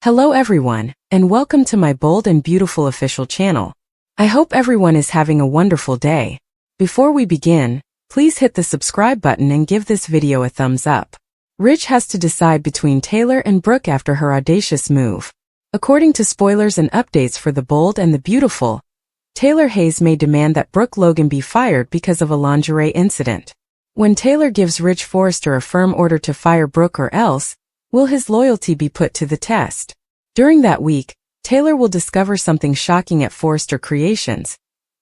Hello everyone, and welcome to my Bold and Beautiful official channel. I hope everyone is having a wonderful day. Before we begin, please hit the subscribe button and give this video a thumbs up. Ridge has to decide between Taylor and Brooke after her audacious move. According to spoilers and updates for the Bold and the Beautiful, Taylor Hayes may demand that Brooke Logan be fired because of a lingerie incident. When Taylor gives Ridge Forrester a firm order to fire Brooke or else, will his loyalty be put to the test? During that week, Taylor will discover something shocking at Forrester Creations.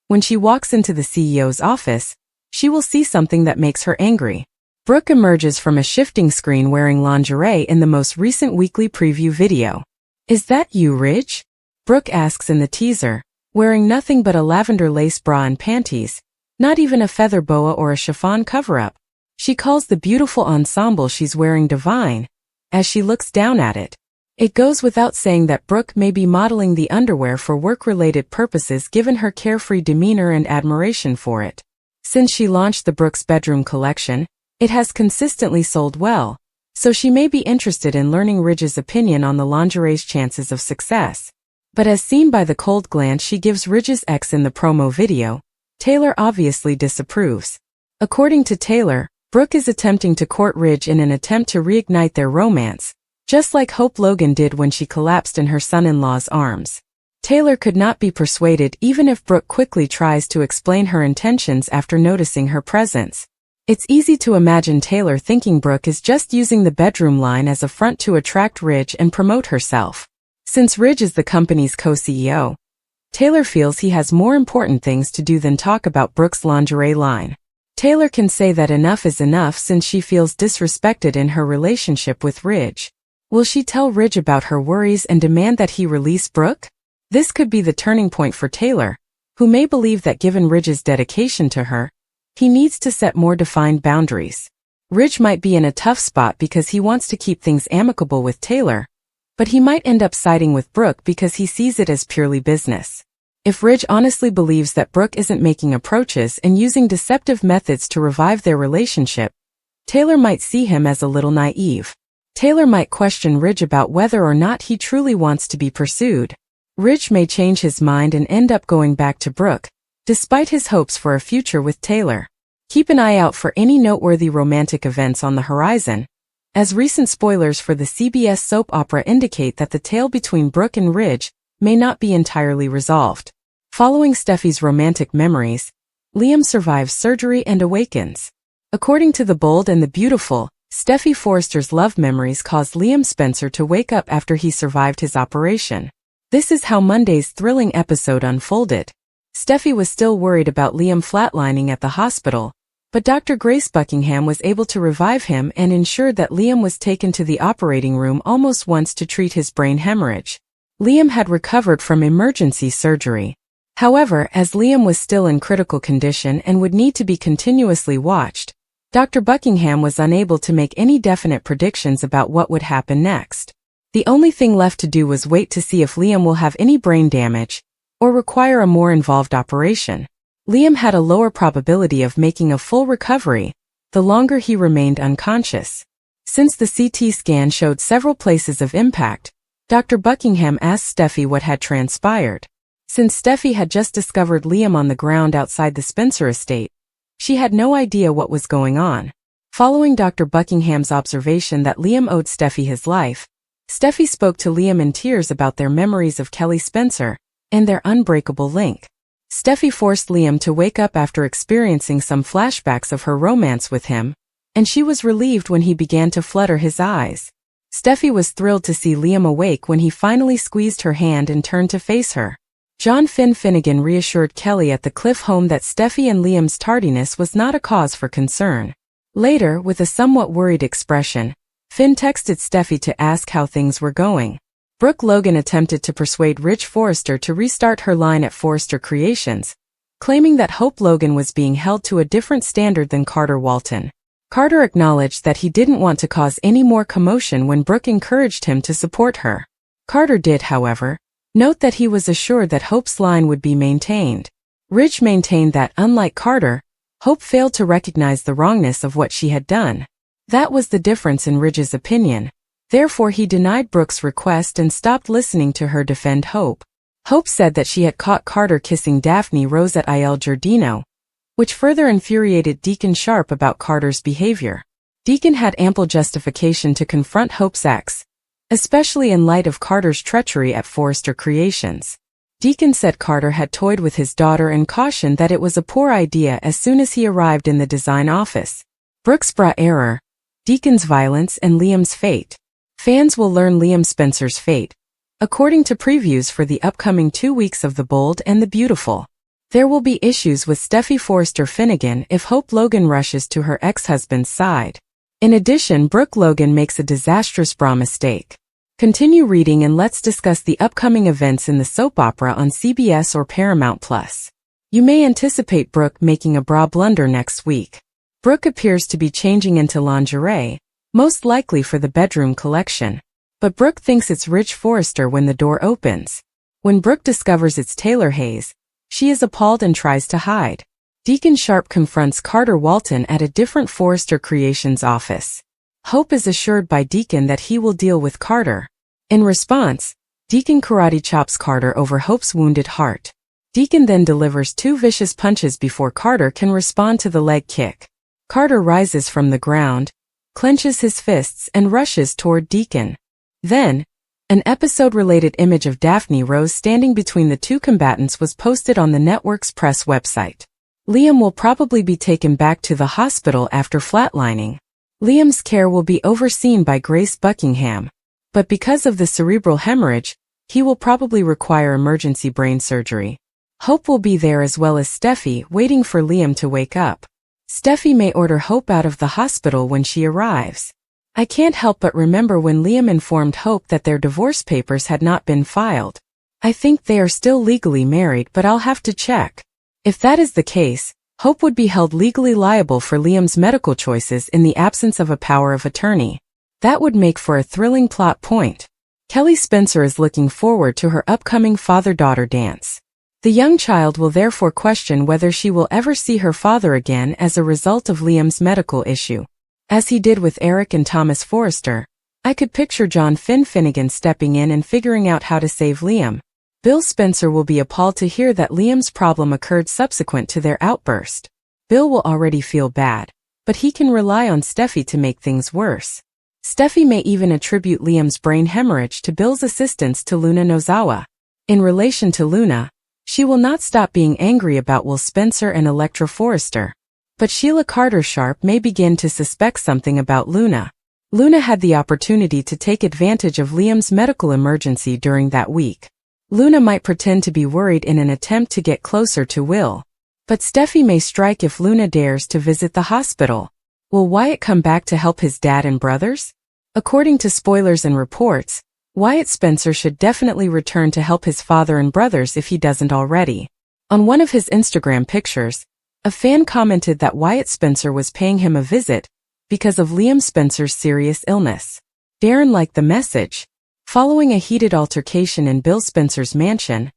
When she walks into the CEO's office, she will see something that makes her angry. Brooke emerges from a shifting screen wearing lingerie in the most recent weekly preview video. "Is that you, Ridge?" Brooke asks in the teaser, wearing nothing but a lavender lace bra and panties, not even a feather boa or a chiffon cover-up. She calls the beautiful ensemble she's wearing divine, as she looks down at it. It goes without saying that Brooke may be modeling the underwear for work-related purposes given her carefree demeanor and admiration for it. Since she launched the Brooke's Bedroom collection, it has consistently sold well, so she may be interested in learning Ridge's opinion on the lingerie's chances of success. But as seen by the cold glance she gives Ridge's ex in the promo video, Taylor obviously disapproves. According to Taylor, Brooke is attempting to court Ridge in an attempt to reignite their romance, just like Hope Logan did when she collapsed in her son-in-law's arms. Taylor could not be persuaded even if Brooke quickly tries to explain her intentions after noticing her presence. It's easy to imagine Taylor thinking Brooke is just using the bedroom line as a front to attract Ridge and promote herself. Since Ridge is the company's co-CEO, Taylor feels he has more important things to do than talk about Brooke's lingerie line. Taylor can say that enough is enough since she feels disrespected in her relationship with Ridge. Will she tell Ridge about her worries and demand that he release Brooke? This could be the turning point for Taylor, who may believe that given Ridge's dedication to her, he needs to set more defined boundaries. Ridge might be in a tough spot because he wants to keep things amicable with Taylor, but he might end up siding with Brooke because he sees it as purely business. If Ridge honestly believes that Brooke isn't making approaches and using deceptive methods to revive their relationship, Taylor might see him as a little naive. Taylor might question Ridge about whether or not he truly wants to be pursued. Ridge may change his mind and end up going back to Brooke, despite his hopes for a future with Taylor. Keep an eye out for any noteworthy romantic events on the horizon, as recent spoilers for the CBS soap opera indicate that the tale between Brooke and Ridge may not be entirely resolved. Following Steffi's romantic memories, Liam survives surgery and awakens. According to the Bold and the Beautiful, Steffi Forrester's love memories caused Liam Spencer to wake up after he survived his operation. This is how Monday's thrilling episode unfolded. Steffi was still worried about Liam flatlining at the hospital, but Dr. Grace Buckingham was able to revive him and ensured that Liam was taken to the operating room almost once to treat his brain hemorrhage. Liam had recovered from emergency surgery. However, as Liam was still in critical condition and would need to be continuously watched, Dr. Buckingham was unable to make any definite predictions about what would happen next. The only thing left to do was wait to see if Liam will have any brain damage or require a more involved operation. Liam had a lower probability of making a full recovery the longer he remained unconscious. Since the CT scan showed several places of impact, Dr. Buckingham asked Steffi what had transpired. Since Steffi had just discovered Liam on the ground outside the Spencer estate, she had no idea what was going on. Following Dr. Buckingham's observation that Liam owed Steffi his life, Steffi spoke to Liam in tears about their memories of Kelly Spencer and their unbreakable link. Steffi forced Liam to wake up after experiencing some flashbacks of her romance with him, and she was relieved when he began to flutter his eyes. Steffi was thrilled to see Liam awake when he finally squeezed her hand and turned to face her. John Finnegan reassured Kelly at the Cliff home that Steffi and Liam's tardiness was not a cause for concern. Later, with a somewhat worried expression, Finn texted Steffi to ask how things were going. Brooke Logan attempted to persuade Ridge Forrester to restart her line at Forrester Creations, claiming that Hope Logan was being held to a different standard than Carter Walton. Carter acknowledged that he didn't want to cause any more commotion when Brooke encouraged him to support her. Carter did, however, note that he was assured that Hope's line would be maintained. Ridge maintained that, unlike Carter, Hope failed to recognize the wrongness of what she had done. That was the difference in Ridge's opinion. Therefore he denied Brooke's request and stopped listening to her defend Hope. Hope said that she had caught Carter kissing Daphne Rose at Il Giardino, which further infuriated Deacon Sharp about Carter's behavior. Deacon had ample justification to confront Hope's ex, especially in light of Carter's treachery at Forrester Creations. Deacon said Carter had toyed with his daughter and cautioned that it was a poor idea as soon as he arrived in the design office. Brooke's brought error, Deacon's violence, and Liam's fate. Fans will learn Liam Spencer's fate, according to previews for the upcoming 2 weeks of The Bold and the Beautiful. There will be issues with Steffi Forrester Finnegan if Hope Logan rushes to her ex-husband's side. In addition, Brooke Logan makes a disastrous bra mistake. Continue reading and let's discuss the upcoming events in the soap opera on CBS or Paramount+. You may anticipate Brooke making a bra blunder next week. Brooke appears to be changing into lingerie, most likely for the bedroom collection. But Brooke thinks it's Ridge Forrester when the door opens. When Brooke discovers it's Taylor Hayes, she is appalled and tries to hide. Deacon Sharp confronts Carter Walton at a different Forrester Creations office. Hope is assured by Deacon that he will deal with Carter. In response, Deacon karate chops Carter over Hope's wounded heart. Deacon then delivers 2 vicious punches before Carter can respond to the leg kick. Carter rises from the ground, clenches his fists and rushes toward Deacon. Then, an episode-related image of Daphne Rose standing between the 2 combatants was posted on the network's press website. Liam will probably be taken back to the hospital after flatlining. Liam's care will be overseen by Grace Buckingham. But because of the cerebral hemorrhage, he will probably require emergency brain surgery. Hope will be there as well as Steffi, waiting for Liam to wake up. Steffi may order Hope out of the hospital when she arrives. I can't help but remember when Liam informed Hope that their divorce papers had not been filed. I think they are still legally married, but I'll have to check. If that is the case, Hope would be held legally liable for Liam's medical choices in the absence of a power of attorney. That would make for a thrilling plot point. Kelly Spencer is looking forward to her upcoming father-daughter dance. The young child will therefore question whether she will ever see her father again as a result of Liam's medical issue. As he did with Eric and Thomas Forrester, I could picture John Finnegan stepping in and figuring out how to save Liam. Bill Spencer will be appalled to hear that Liam's problem occurred subsequent to their outburst. Bill will already feel bad, but he can rely on Steffi to make things worse. Steffi may even attribute Liam's brain hemorrhage to Bill's assistance to Luna Nozawa. In relation to Luna, she will not stop being angry about Will Spencer and Electra Forrester. But Sheila Carter Sharp may begin to suspect something about Luna. Luna had the opportunity to take advantage of Liam's medical emergency during that week. Luna might pretend to be worried in an attempt to get closer to Will. But Steffi may strike if Luna dares to visit the hospital. Will Wyatt come back to help his dad and brothers? According to spoilers and reports, Wyatt Spencer should definitely return to help his father and brothers if he doesn't already. On one of his Instagram pictures, a fan commented that Wyatt Spencer was paying him a visit because of Liam Spencer's serious illness. Darren liked the message. Following a heated altercation in Bill Spencer's mansion,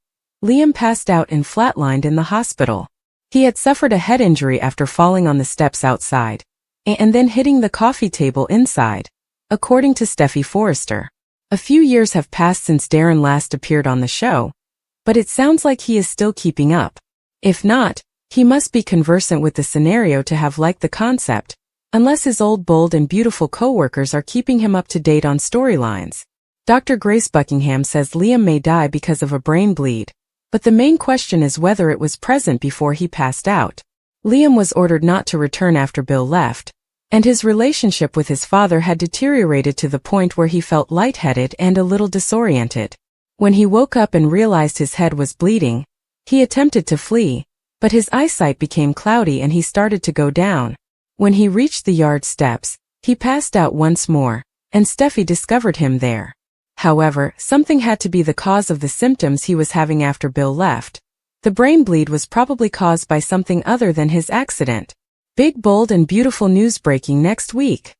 Liam passed out and flatlined in the hospital. He had suffered a head injury after falling on the steps outside, and then hitting the coffee table inside, according to Steffi Forrester. A few years have passed since Darren last appeared on the show, but it sounds like he is still keeping up. If not, he must be conversant with the scenario to have liked the concept, unless his old Bold and Beautiful co-workers are keeping him up to date on storylines. Dr. Grace Buckingham says Liam may die because of a brain bleed, but the main question is whether it was present before he passed out. Liam was ordered not to return after Bill left, and his relationship with his father had deteriorated to the point where he felt lightheaded and a little disoriented. When he woke up and realized his head was bleeding, he attempted to flee, but his eyesight became cloudy and he started to go down. When he reached the yard steps, he passed out once more, and Steffi discovered him there. However, something had to be the cause of the symptoms he was having after Bill left. The brain bleed was probably caused by something other than his accident. Big, bold, and beautiful news breaking next week.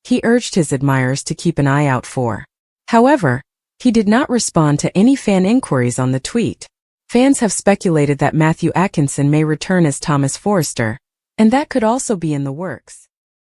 He urged his admirers to keep an eye out for. However, he did not respond to any fan inquiries on the tweet. Fans have speculated that Matthew Atkinson may return as Thomas Forrester, and that could also be in the works.